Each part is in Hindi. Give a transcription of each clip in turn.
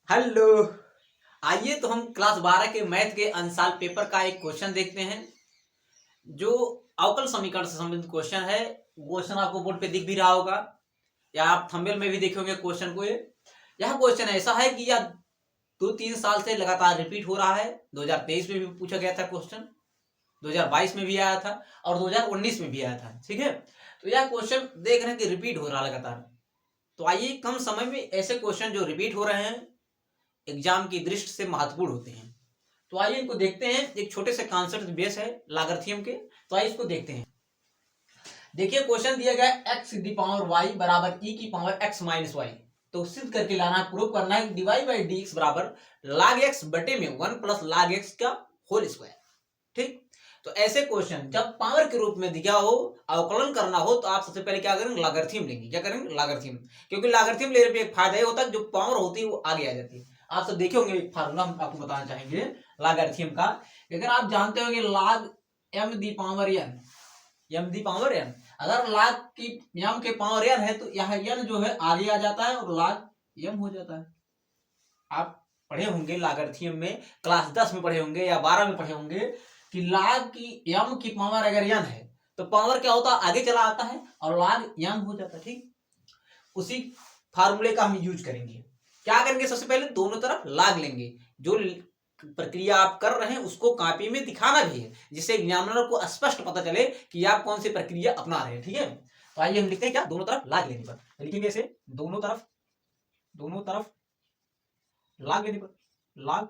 हेलो। आइए तो हम क्लास 12 के मैथ के अंशाल पेपर का एक क्वेश्चन देखते हैं जो अवकल समीकरण से संबंधित क्वेश्चन है। क्वेश्चन आपको बोर्ड पे दिख भी रहा होगा या आप थंबनेल में भी देखे होंगे क्वेश्चन को। यह क्वेश्चन ऐसा है कि यह 2-3 साल से लगातार रिपीट हो रहा है। 2023 में भी पूछा गया था क्वेश्चन, 2022 में भी आया था और 2019 में भी आया था। ठीक है, तो यह क्वेश्चन देख रहे हैं कि रिपीट हो रहा है लगातार। तो आइए, कम समय में ऐसे क्वेश्चन जो रिपीट हो रहे हैं एग्जाम की दृष्टि से महत्वपूर्ण होते हैं, तो आइए इनको देखते हैं। एक छोटे से कॉन्सेप्ट बेस है लॉगरिथम के, तो आइए इसको देखते हैं। देखिए क्वेश्चन दिया गया x की पावर y बराबर e की पावर x माइनस वाई। तो सिद्ध करके लाना है, प्रूव करना है dy बाई डी एक्स बराबर log x बटे में 1 प्लस log x का होल स्क्वायर। ठीक, तो ऐसे क्वेश्चन जब पावर के रूप में दिया हो, अवकलन करना हो, तो आप सबसे पहले क्या करेंगे, लॉगरिथम लेंगे। क्या करेंगे, लॉगरिथम। क्योंकि लॉगरिथम लेने पे एक फायदा ये होता है जो पावर होती है वो आगे आ जाती है। आप सब देखे होंगे एक फार्मूला हम आपको बताना चाहेंगे लॉगरिथम का। अगर आप जानते होंगे log m the power n, m the power n, अगर log की m के पावर n है तो यह n जो है आगे आ जाता है और log m हो जाता है। आप पढ़े होंगे लॉगरिथम में, क्लास 10 में पढ़े होंगे या 12 में पढ़े होंगे कि log की m की पावर अगर n है तो पावर क्या होता है, आगे चला आता है और log m हो जाता है। ठीक, उसी फार्मूले का हम यूज करेंगे। क्या करेंगे, सबसे पहले दोनों तरफ log लेंगे। जो प्रक्रिया आप कर रहे हैं उसको कॉपी में दिखाना भी है, जिससे एग्जामिनर को स्पष्ट पता चले कि आप कौन सी प्रक्रिया अपना रहे हैं। ठीक है, तो आइए हम लिखते हैं क्या, दोनों तरफ log लेने पर। तो लिखेंगे ऐसे, दोनों तरफ log लेने पर, log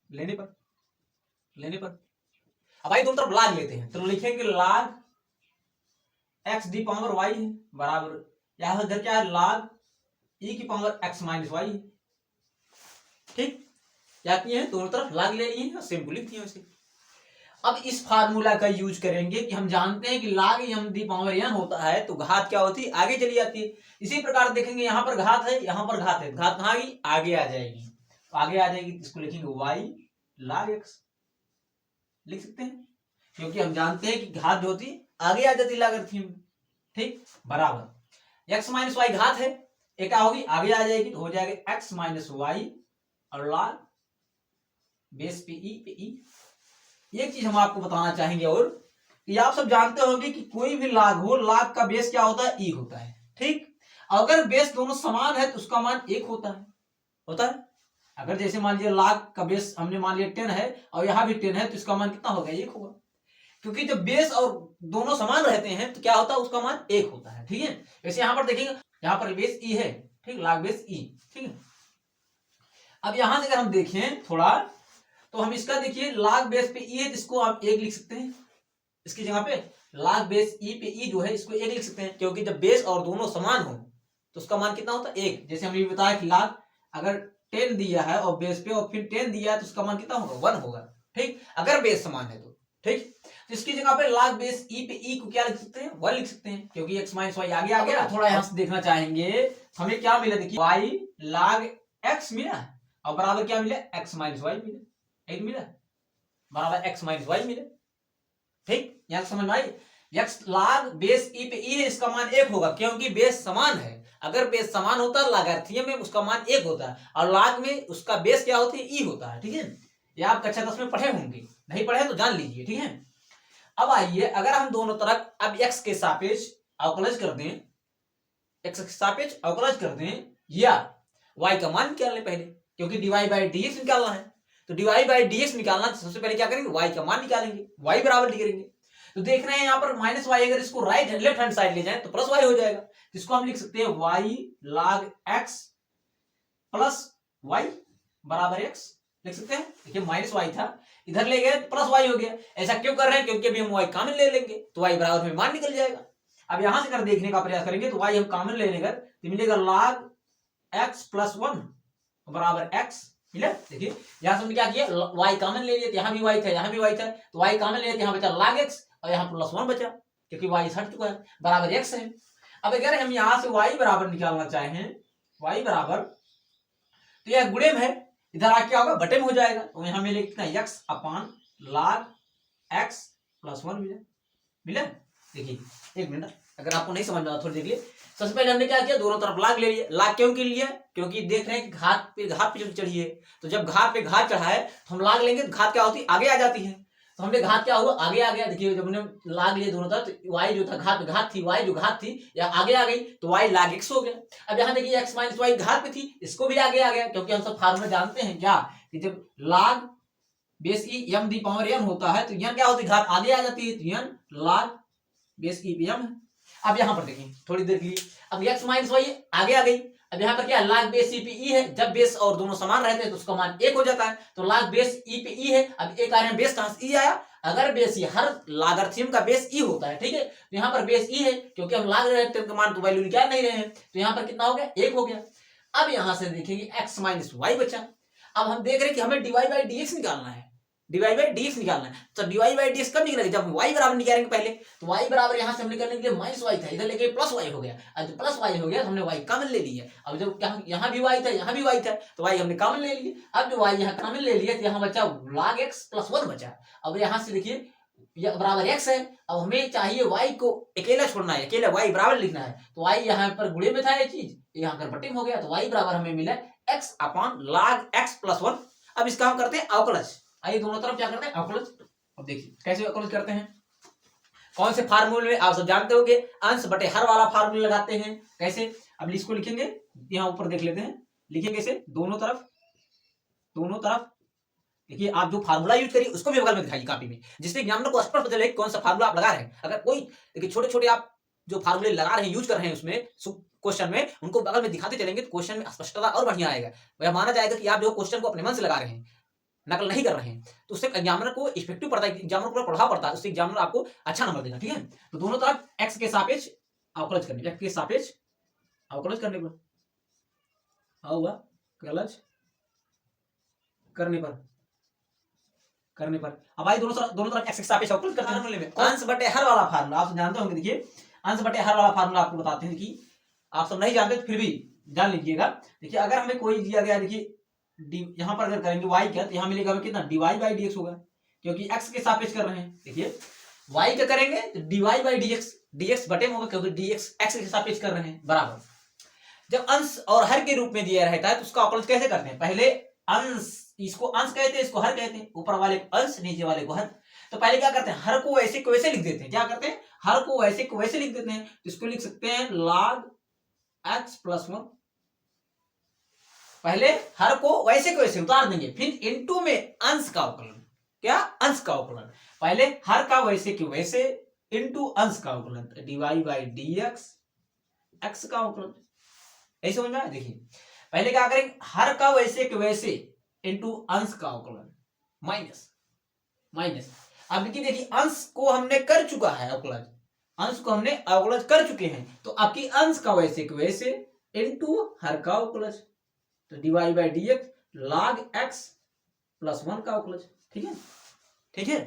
लेने पर। अब आइए दोनों तरफ log लेते हैं, तो लिखेंगे log x the power y है बराबर, यहां इधर क्या है, log e की पावर x माइनस वाई है। ठीक, क्या किए हैं, दोनों तरफ log ले लिए हैं और सिंपल लिख दिए वैसे। अब इस फार्मूला का यूज करेंगे कि हम जानते हैं कि log m the power n होता है तो घात क्या होती है, आगे चली जाती है। इसी प्रकार देखेंगे यहाँ पर घात है, यहाँ पर घात है, घात कहाँ गई, आगे आ जाएगी। तो आगे आ जाएगी, इसको लिखेंगे y log x, लिख सकते हैं, क्योंकि हम जानते हैं कि घात जो होती है आगे आ जाती है लॉगरिथम में। ठीक, बराबर x माइनस वाई घात है, एक क्या होगी, आगे आ जाएगी तो हो जाएगा x माइनस वाई और log बेस पे e। एक चीज हम आपको बताना चाहेंगे और कि आप सब जानते होंगे कि कोई भी log हो, log का बेस क्या होता है, e होता है। ठीक, अगर बेस दोनों समान है तो उसका मान 1 होता है। अगर जैसे मान लीजिए log का बेस हमने मान लिया 10 है और यहां भी 10 है तो इसका मान कितना होगा, 1 होगा। क्योंकि जब बेस और दोनों समान रहते हैं तो क्या होता है, उसका मान 1 होता है। ठीक है, वैसे यहां पर देखेंगे, यहां पर बेस e है, ठीक, log बेस e। ठीक है, अब यहां से अगर हम देखें थोड़ा तो हम इसका देखिए log बेस पे e है, इसको आप 1 लिख सकते हैं। इसकी जगह पे log बेस e पे e जो है इसको 1 लिख सकते हैं, क्योंकि जब बेस और दोनों समान हो तो उसका मान कितना होता है, 1। जैसे हमने बताया कि log अगर 10 दिया है और बेस पे और फिर 10 दिया है तो उसका मान कितना होगा, 1 होगा। ठीक, अगर बेस समान है तो। ठीक, तो इसकी जगह पे log बेस e पे e को क्या लिख सकते हैं, 1 लिख सकते हैं, क्योंकि x माइनस वाई आगे आ गया। थोड़ा यहां से देखना चाहेंगे, हमें क्या मिला, देखिए y log x मिला और बराबर क्या मिला, x माइनस वाई मिला, 1 मिला बराबर x माइनस वाई मिला। ठीक, यहां समझ में आई, x log बेस e पे e है, इसका मान 1 होगा क्योंकि बेस समान है। अगर बेस समान होता है लॉगरिथम में उसका मान 1 होता है और log में उसका बेस क्या होती है, e होता है। ठीक है, ये आप कक्षा 10 में पढ़े होंगे, नहीं पढ़े तो जान लीजिए। ठीक है, अब आइए अगर हम दोनों तरफ अब x के सापेक्ष अवकलज कर दें, x के सापेक्ष अवकलज कर दें या y का मान निकाल लें पहले, क्योंकि dy बाई dx निकालना है। तो dy बाई dx निकालना तो सबसे पहले क्या करेंगे, y का मान निकालेंगे, y बराबर डी करेंगे। तो देख रहे हैं यहाँ पर माइनस वाई, अगर इसको राइट लेफ्ट हैंड साइड ले जाए तो प्लस वाई हो जाएगा। तो इसको हम लिख सकते हैं y log x plus y बराबर x, लिख सकते हैं। देखिए माइनस वाई था, इधर ले गए प्लस वाई हो गया। ऐसा क्यों कर रहे हैं, क्योंकि अभी हम y कॉमन ले लेंगे तो y बराबर में मान निकल जाएगा। अब यहां से अगर देखने का प्रयास करेंगे तो y हम कॉमन ले लेंगे तो मिलेगा log x प्लस 1 बराबर x मिला। देखिए यहां से हमने क्या किया, y कॉमन ले लिया, यहां भी y था, यहां भी y था, तो y कॉमन ले लिया, यहां बचा log x और यहां प्लस 1 बचा, क्योंकि y हट चुका है, बराबर x है। अब अगर हम यहां से y बराबर निकालना चाहें, y बराबर, तो यह गुणे में है, इधर आके क्या होगा, बटे में हो जाएगा। तो यहां मिलेगा कितना, x अपान log x प्लस 1 मिला। देखिए एक मिनट, अगर आपको नहीं समझ में आता थोड़ी देर के लिए, सबसे पहले हमने क्या किया, दोनों तरफ लाग ले लिया। लाग क्यों के लिए, क्योंकि देख रहे हैं कि घात पे चढ़ी है, तो जब घात पे घात चढ़ा है तो हम लाग लेंगे तो घात क्या होती है, आगे आ जाती है। तो हमने घात क्या हुआ, आगे आ गया। देखिए जब हमने लाग लिए दोनों तरफ, तो y जो था घात पे घात थी, y जो घात थी या आगे आ गई, तो y लाग x हो गया। अब यहाँ देखिए x माइनस वाई घात पे थी, इसको भी आगे आ गया, क्योंकि हम सब फार्मूला जानते हैं क्या, कि जब log base e m the power n होता है तो यन क्या होती है, घात आगे आ जाती है, तो यन लाग बेस ई एम है। अब यहाँ पर देखिए थोड़ी देर के लिए, अब x माइनस वाई आगे आ गई। अब यहाँ पर क्या लाग बेस ई पे ई है, जब बेस और दोनों समान रहते हैं तो उसका मान 1 हो जाता है, तो लाग बेस ई पे ई है। अब एक आ रहे हैं बेस, कहां से ई आया, अगर बेस ई, हर लागार्थम का बेस ई होता है, ठीक है, तो यहाँ पर बेस ई है, क्योंकि हम लाग रहे हैं तो मान तो वैल्यू निकाल नहीं रहे हैं, तो यहाँ पर कितना हो गया, 1 हो गया। अब यहाँ से देखेंगे x माइनस वाई बचा। अब हम देख रहे हैं कि हमें डीवाई बाई डी एक्स निकालना है, डीवाई बाई डी एक्स निकालना है। तो डीवाई बाई डी एक्स कब निकलेगा, जब y बराबर निकालेंगे पहले। तो y बराबर यहाँ से हम निकालने के लिए माइनस वाई था, इधर लेके प्लस वाई हो गया। अब जब प्लस वाई हो गया तो हमने y कॉमन ले लिया। अब जब यहाँ भी y था, यहाँ भी y था, तो y हमने कॉमन ले लिया। अब जो y यहाँ कॉमन ले लिया तो यहाँ बचा log x प्लस 1 बचा। अब यहाँ से देखिए बराबर x है, अब हमें चाहिए y को अकेला छोड़ना है, अकेला y बराबर लिखना है, तो y यहाँ पर गुणे में था ये चीज, यहाँ पर बटे में हो गया, तो y बराबर हमें मिला x upon log x plus 1। अब इसका हम करते हैं अवकलज। आइए दोनों तरफ क्या करते हैं, अवकलज। अब देखिए कैसे अवकलज करते हैं, कौन से फार्मूले में आप सब जानते होंगे, अंश बटे हर वाला फार्मूला लगाते हैं। कैसे, अब इसको लिखेंगे, यहाँ ऊपर देख लेते हैं, लिखेंगे इसे दोनों तरफ। देखिए आप जो फार्मूला यूज करिए उसको भी बगल में दिखाइए कॉपी में, जिससे एग्जामिनर को स्पष्ट पता चले कौन सा फार्मूला आप लगा रहे हैं। अगर कोई देखिए छोटे छोटे आप जो फार्मूले लगा रहे हैं, यूज कर रहे हैं उसमें क्वेश्चन में, उनको बगल में दिखाते चलेंगे तो क्वेश्चन में स्पष्टता और बढ़िया आएगा। वह माना जाएगा कि आप जो क्वेश्चन को अपने मन से लगा रहे हैं, नकल नहीं कर रहे हैं, तो उससे एग्जामिनर को इफेक्टिव पड़ता है, एग्जामिनर को प्रभाव पड़ता है, उससे एग्जामिनर आपको अच्छा नंबर देगा। ठीक है, तो दोनों तरफ x के सापेक्ष अवकलज करने, x के सापेक्ष अवकलज करने पर अवकलज करने पर अब आई दोनों तरफ x के सापेक्ष अवकलज करते हैं। अंश बटे हर वाला फार्मूला आप जानते होंगे। देखिए अंश बटे हर वाला फार्मूला आपको बताते हैं, कि आप सब नहीं जानते तो फिर भी जान लीजिएगा। देखिए अगर हमें कोई दिया गया, देखिए यहाँ पर अगर करेंगे y का, तो यहाँ मिलेगा हमें कितना, dy बाई डी एक्स होगा, क्योंकि x के सापेक्ष कर रहे हैं। देखिए y का करेंगे तो dy बाई डी एक्स बटे में होगा, क्योंकि dx x के सापेक्ष कर रहे हैं, बराबर। जब अंश और हर के रूप में दिया रहता है तो उसका अवकलज कैसे करते हैं, पहले अंश, इसको अंश कहते हैं, इसको हर कहते हैं, ऊपर वाले को अंश, नीचे वाले को हर। तो पहले क्या करते हैं, हर को वैसे को वैसे लिख देते हैं। क्या करते हैं, हर को वैसे को वैसे लिख देते हैं, तो इसको लिख सकते हैं log x प्लस 1। पहले हर को वैसे को वैसे उतार देंगे, फिर इनटू में अंश का अवकलन। क्या, अंश का अवकलन। पहले हर का वैसे के वैसे इनटू अंश का अवकलन, डीवाई बाई डी एक्स का अवकलन। ऐसे समझ में आया। देखिए पहले क्या करेंगे, हर का वैसे के वैसे इनटू अंश का अवकलन माइनस। अब देखिए अंश को हमने कर चुका है अवकलज, अंश को हमने अवकलज कर चुके हैं, तो आपकी अंश का वैसे के वैसे इनटू हर का अवकलज, तो dy by d x log x plus 1 का अवकलज। ठीक है,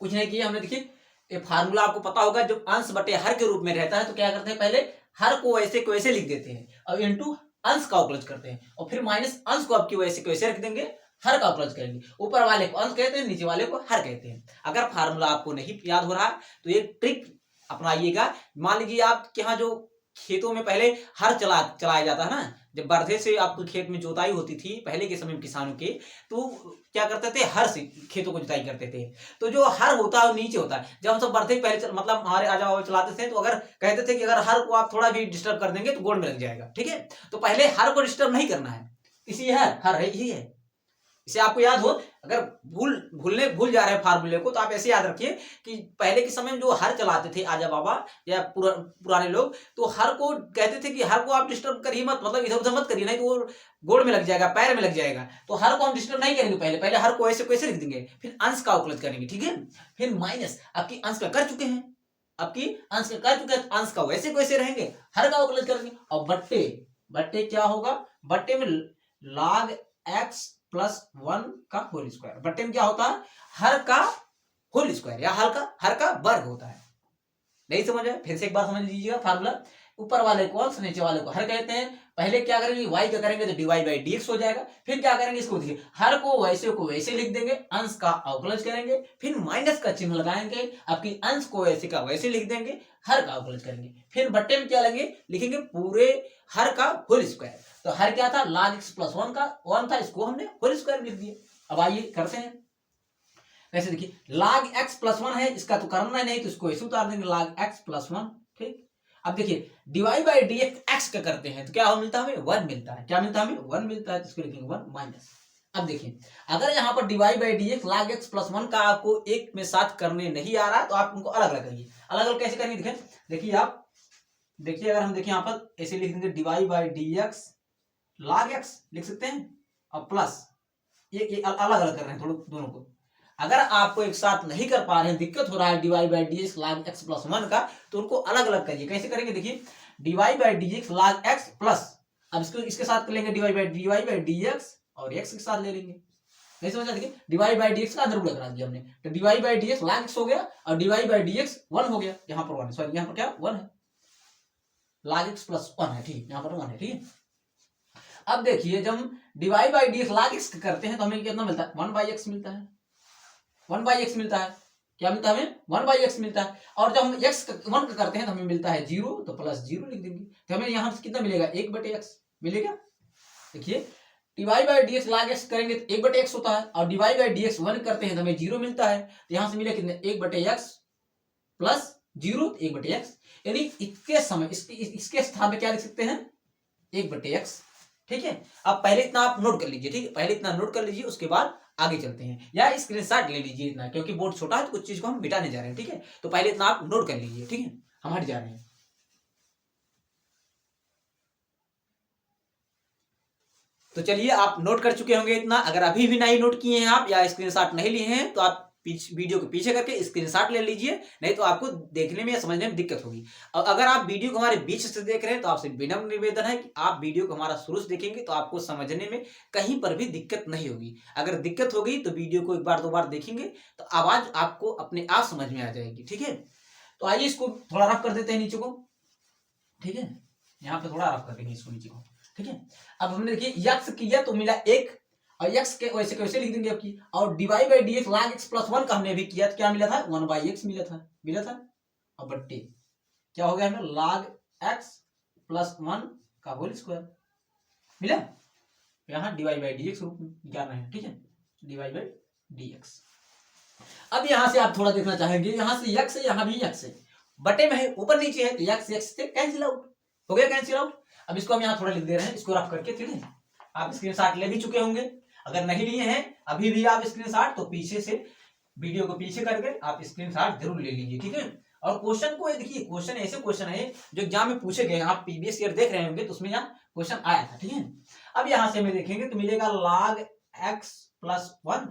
कुछ नहीं किया हमने। देखिए ये फार्मूला आपको पता होगा, जब अंश बटे हर के रूप में रहता है तो क्या करते हैं, पहले हर को वैसे को वैसे लिख देते हैं और इनटू अंश का अवकलज करते हैं, और फिर माइनस अंश को आपकी वैसे को वैसे रख देंगे, हर का अवकलज करेंगे। ऊपर वाले को अंश कहते हैं, नीचे वाले को हर कहते हैं। अगर फार्मूला आपको नहीं याद हो रहा तो एक ट्रिक अपनाइएगा। मान लीजिए आपके यहाँ जो खेतों में पहले हर चलाया जाता है ना, जब बरधे से आपको खेत में जोताई होती थी पहले के समय में किसानों के, तो क्या करते थे, हर से खेतों को जुताई करते थे। तो जो हर होता है वो नीचे होता है। जब हम सब बरधे पहले मतलब हमारे आजा बाबा चलाते थे, तो अगर कहते थे कि अगर हर को आप थोड़ा भी डिस्टर्ब कर देंगे तो गोड़ में लग जाएगा। ठीक है, तो पहले हर को डिस्टर्ब नहीं करना है, इसी हर है यही है। इसे आपको याद हो, अगर भूल जा रहे हैं फार्मूले को, तो आप ऐसे याद रखिए कि पहले के समय में जो हर चलाते थे आजा बाबा या पुराने लोग, तो हर को कहते थे कि हर को आप डिस्टर्ब करिए मत, मतलब इधर उधर मत करिए, नहीं तो वो गोड़ में लग जाएगा, पैर में लग जाएगा। तो हर को हम डिस्टर्ब नहीं करेंगे, पहले हर को ऐसे को ऐसे लिख देंगे, फिर अंश का अवकलज करेंगे। ठीक है, फिर माइनस, आपकी अंश का कर चुके हैं, अंश का वैसे को वैसे रहेंगे, हर का अवकलज करेंगे। और बट्टे क्या होगा, बट्टे में log x प्लस 1 का होल स्क्वायर। बट्टे में क्या होता है, हर का होल स्क्वायर या हर का वर्ग होता है। नहीं समझ आया, फिर से एक बार समझ लीजिएगा फार्मूला, ऊपर वाले को अंश, नीचे वाले को हर कहते हैं। पहले क्या करेंगे, y का करेंगे तो dy बाई dx हो जाएगा। फिर क्या करेंगे, इसको देखिए हर को वैसे लिख देंगे, अंश का अवकलज करेंगे, फिर माइनस का चिन्ह लगाएंगे, आपकी अंश को वैसे का वैसे लिख देंगे, हर का अवकलज करेंगे, फिर बट्टे में क्या लेंगे, लिखेंगे पूरे हर का होल स्क्वायर। तो हर क्या था, log x प्लस 1 का 1 था, इसको हमने होल स्क्वायर लिख दिया। अब आइए करते हैं। वैसे देखिए log x प्लस 1 है, इसका तो करना नहीं, तो इसको ऐसे उतार देंगे log x प्लस 1। ठीक, अब देखिए dy बाई dx x का करते हैं तो क्या मिलता है, हमें 1 मिलता है। क्या मिलता है, हमें 1 मिलता है, तो इसको लिखेंगे 1 माइनस। अब देखिए अगर यहाँ पर dy by dx log x plus 1 का आपको एक में साथ करने नहीं आ रहा तो आप उनको अलग अलग करिए। अलग अलग कैसे करेंगे, देखें, देखिए आप देखिए, अगर हम देखिए यहाँ पर ऐसे लिख देंगे dy by dx log x लिख सकते हैं, और प्लस ये अलग अलग कर रहे हैं थोड़ा दोनों को। अगर आपको एक साथ नहीं कर पा रहे हैं, दिक्कत हो रहा है dy by dx log x plus 1 का, तो उनको अलग अलग करिए। कैसे करेंगे, देखिए dy by dx log x plus, अब इसको इसके साथ कर लेंगे dy बाई dx और x के साथ ले लेंगे। नहीं समझा, देखिए dy बाई dx का अंदर करा दिया हमने, तो dy by dx log x हो गया और dy बाई dx 1 हो गया। यहाँ पर 1 सॉरी, यहाँ पर क्या 1 है, log x प्लस 1 है, ठीक, यहाँ पर 1 है, ठीक है। अब देखिए जब हम dy by dx log x करते हैं तो हमें कितना मिलता है, 1 बाई x मिलता है, 1 बाई x मिलता है। क्या मिलता है हमें, 1 बाई x मिलता है। और जब हम x 1 का करते हैं तो हमें मिलता है 0, तो प्लस 0 लिख देंगे, तो हमें यहाँ से कितना मिलेगा, 1 बटे x मिलेगा। देखिए dy by dx log x करेंगे तो 1 बटे x होता है, और dy बाई dx 1 करते हैं तो हमें 0 मिलता है, तो यहाँ से मिले कितने, 1 बटे x प्लस 0 1 बटे x, यानी इसके समय इसके स्थान पे क्या लिख सकते हैं, 1 बटे x। ठीक है, अब पहले इतना आप नोट कर लीजिए, ठीक है, पहले इतना नोट कर लीजिए, उसके बाद आगे चलते हैं, या स्क्रीनशॉट ले लीजिए इतना, क्योंकि बोर्ड छोटा है तो कुछ चीज को हम मिटाने जा रहे हैं। ठीक है, तो पहले इतना आप नोट कर लीजिए, ठीक है, हम हट जा रहे हैं। तो चलिए आप नोट कर चुके होंगे इतना। अगर अभी भी नहीं नोट किए हैं आप या स्क्रीनशॉट नहीं लिए हैं तो आप वीडियो के पीछे करके स्क्रीनशॉट ले लीजिए, नहीं तो आपको देखने में या समझने में दिक्कत होगी। और अगर आप वीडियो को हमारे बीच से देख रहे हैं तो आपसे विनम्र निवेदन है कि आप वीडियो को हमारा शुरू से देखेंगे तो आपको समझने में कहीं पर भी दिक्कत नहीं होगी। अगर दिक्कत होगी तो वीडियो को एक बार दो बार देखेंगे तो आवाज आपको अपने आप समझ में आ जाएगी। ठीक है, तो आइए इसको थोड़ा रफ कर देते हैं नीचे को। ठीक है, यहाँ पे थोड़ा रफ कर देंगे इसको नीचे को। ठीक है, अब हमने देखिए यक्स किया तो मिला 1, और यक्स के वैसे कैसे लिख देंगे आपकी, और dy by dx log x plus 1 का हमने भी किया तो क्या मिला था, 1 बाई x मिला था, और बट्टे क्या हो गया हमें, log x प्लस 1 का होल स्क्वायर मिला। यहाँ dy बाई dx रूप में निकालना है। ठीक है, dy बाई dx। अब यहाँ से आप थोड़ा देखना चाहेंगे, यहाँ से x है, यहाँ भी x है, बटे में है, ऊपर नीचे है, तो x से कैंसिल आउट हो गया, कैंसिल आउट। अब इसको हम यहाँ थोड़ा लिख दे रहे हैं, इसको रफ करके। ठीक है, आप स्क्रीनशॉट ले भी चुके होंगे, अगर नहीं लिए हैं अभी भी आप स्क्रीनशॉट, तो पीछे से वीडियो को पीछे करके आप स्क्रीनशॉट जरूर ले लीजिए। ठीक है, और क्वेश्चन को देखिए, क्वेश्चन ऐसे क्वेश्चन है जो एग्जाम में पूछे गए, आप प्रीवियस ईयर देख रहे होंगे तो उसमें यहाँ क्वेश्चन आया था। ठीक है, अब यहाँ से हमें देखेंगे तो मिलेगा log x प्लस 1,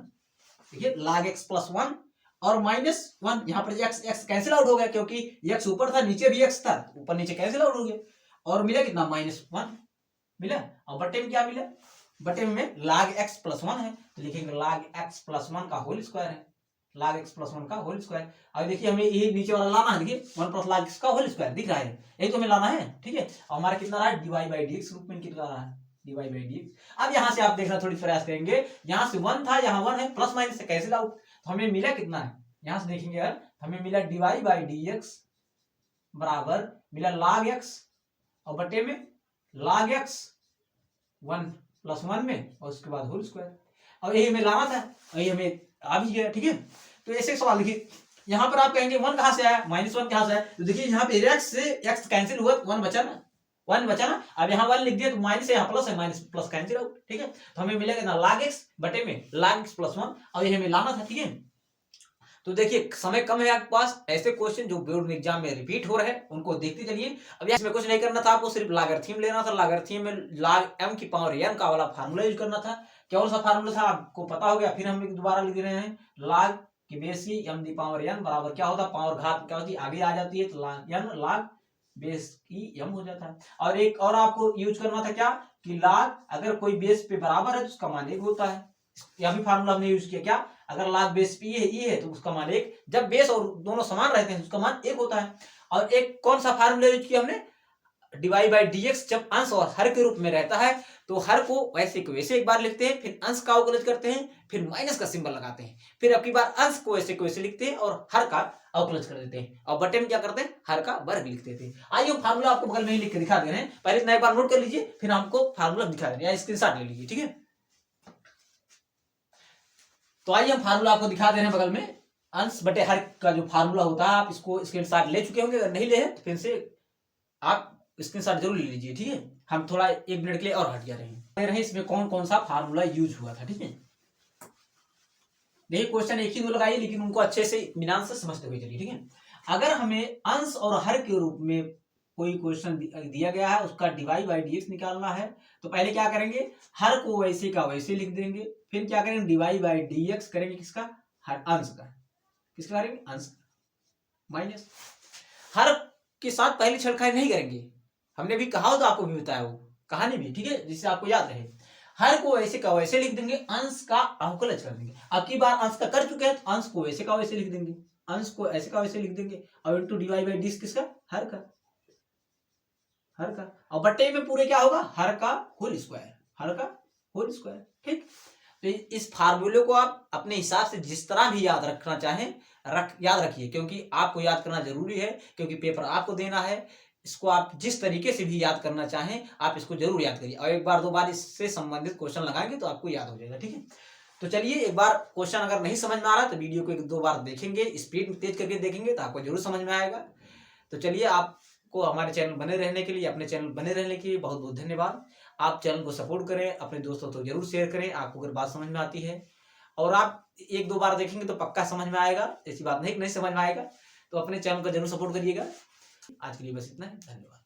देखिए log x प्लस 1 और माइनस 1, यहाँ पर x कैंसिल आउट हो गया क्योंकि x ऊपर था, नीचे भी x था, ऊपर नीचे कैंसिल आउट हो गया, और मिला कितना, -1 मिला। और बटे में क्या मिला, बटे में log x प्लस 1 है, तो लिखेंगे log x प्लस 1 का होल स्क्वायर है, log x प्लस 1 का होल स्क्वायर। अब देखिए हमें यही नीचे वाला लाना है, देखिए 1 प्लस log x का होल स्क्वायर दिख रहा है, यही तो हमें लाना है। ठीक है, और हमारा कितना रहा है, dy बाई dx रूप में कितना रहा है, dy बाई dx। अब यहाँ से आप देखना थोड़ी प्रयास करेंगे, यहाँ से 1 था, यहाँ 1 है, प्लस माइनस से कैंसिल आउट, तो हमें मिला कितना है, यहाँ से देखेंगे यार, हमें मिला dy बाई dx बराबर मिला log x और बटे में log x 1 प्लस 1 में, और उसके बाद होल स्क्वायर। और यही हमें लाना था, और ये हमें आ भी गया। ठीक है, तो ऐसे सवाल देखिए, यहाँ पर आप कहेंगे 1 कहाँ से आया, -1 कहाँ से आया, तो देखिए यहाँ पे x से x कैंसिल हुआ, 1 बचा ना, 1 बचा ना। अब यहाँ 1 लिख दिया तो माइनस है, यहाँ प्लस है, माइनस प्लस कैंसिल आउट। ठीक है, तो हमें मिलेगा ना log x बटे में log x प्लस 1, और ये हमें लाना था। ठीक है, तो देखिए समय कम है आपके पास, ऐसे क्वेश्चन जो बोर्ड एग्जाम में रिपीट हो रहे हैं उनको देखते चलिए। अब इसमें कुछ नहीं करना था, आपको सिर्फ लॉगरिथम लेना था, लॉगरिथम में log m की पावर n का वाला फार्मूला यूज करना था। कौन सा फार्मूला था आपको पता हो गया, फिर हम दोबारा लिख रहे हैं, log की बेस की m की पावर n बराबर क्या होता है, पावर घात क्या होती है, आगे आ जाती है, तो log बेस की m हो जाता है। और एक और आपको यूज करना था क्या, कि log अगर कोई बेस पे बराबर है तो उसका मान 1 होता है, यह भी फार्मूला हमने यूज किया। क्या, अगर log बेस पे ये है तो उसका मान 1, जब बेस और दोनों समान रहते हैं तो उसका मान 1 होता है। और एक कौन सा फार्मूला यूज किया हमने, dy बाई dx जब अंश और हर के रूप में रहता है तो हर को वैसे को वैसे एक बार लिखते हैं, फिर अंश का अवकलज करते हैं, फिर माइनस का सिंबल लगाते हैं, फिर अब की बार अंश को वैसे लिखते हैं और हर का अवकलज कर देते हैं, और बटे में क्या करते हैं, हर का वर्ग लिख देते हैं। आइए हम फार्मूला आपको बगल में ही लिख के दिखा दे रहे हैं, पहले इतना एक बार नोट कर लीजिए, फिर हमको फार्मूला दिखा दे रहे हैं, या स्क्रीनशॉट ले लीजिए, ठीक है। तो आइए हम फार्मूला आपको दिखा दे रहे हैं बगल में, अंश बटे हर का जो फार्मूला होता है, आप इसको स्क्रीनशॉट ले चुके होंगे, अगर नहीं ले तो फिर से आप स्क्रीनशॉट जरूर ले लीजिए, ठीक है। हम थोड़ा 1 मिनट के लिए और हट जा रहे हैं, इसमें कौन कौन सा फार्मूला यूज हुआ था, ठीक है। देखिए क्वेश्चन एक ही दो लगाइए, लेकिन उनको अच्छे से इत्मीनान से समझते हुए चलिए, ठीक है। अगर हमें अंश और हर के रूप में कोई क्वेश्चन दिया गया है, उसका डिवाई बाई डीएक्स निकालना है, तो पहले क्या करेंगे, हर को वैसे का वैसे लिख देंगे, फिर क्या करेंगे, डिवाई बाई डीएक्स करेंगे, किसका, हर अंश का, किसका करेंगे, अंश, माइनस हर के साथ पहली छेड़खानी नहीं करेंगे, हमने भी कहा हो तो आपको भी बताया वो कहानी भी, ठीक है, जिससे आपको याद रहे। हर को वैसे का वैसे लिख देंगे, अंश का अवकलज कर देंगे, अब की बार अंश का कर चुके हैं तो अंश को वैसे का वैसे लिख देंगे, अंश को ऐसे का वैसे लिख देंगे, और इनटू डिवाई बाई डी किसका, हर का, हर का, और बट्टे में पूरे क्या होगा, हर का होल स्क्वायर, हर का होल स्क्वायर, ठीक। तो इस फार्मूले को आप अपने हिसाब से जिस तरह भी याद रखना चाहें याद रखिए, क्योंकि आपको याद करना जरूरी है, क्योंकि पेपर आपको देना है। इसको आप जिस तरीके से भी याद करना चाहें आप इसको जरूर याद करिए, और एक बार दो बार इससे संबंधित क्वेश्चन लगाएंगे तो आपको याद हो जाएगा, ठीक है। तो चलिए, एक बार क्वेश्चन अगर नहीं समझ में आ रहा तो वीडियो को 1-2 बार देखेंगे, स्पीड में तेज करके देखेंगे तो आपको जरूर समझ में आएगा। तो चलिए, आपको हमारे चैनल बने रहने के लिए, अपने चैनल बने रहने के लिए बहुत बहुत धन्यवाद। आप चैनल को सपोर्ट करें, अपने दोस्तों को जरूर शेयर करें, आपको अगर बात समझ में आती है, और आप 1-2 बार देखेंगे तो पक्का समझ में आएगा, ऐसी बात नहीं समझ में आएगा। तो अपने चैनल को जरूर सपोर्ट करिएगा। आज के लिए बस इतना ही, धन्यवाद।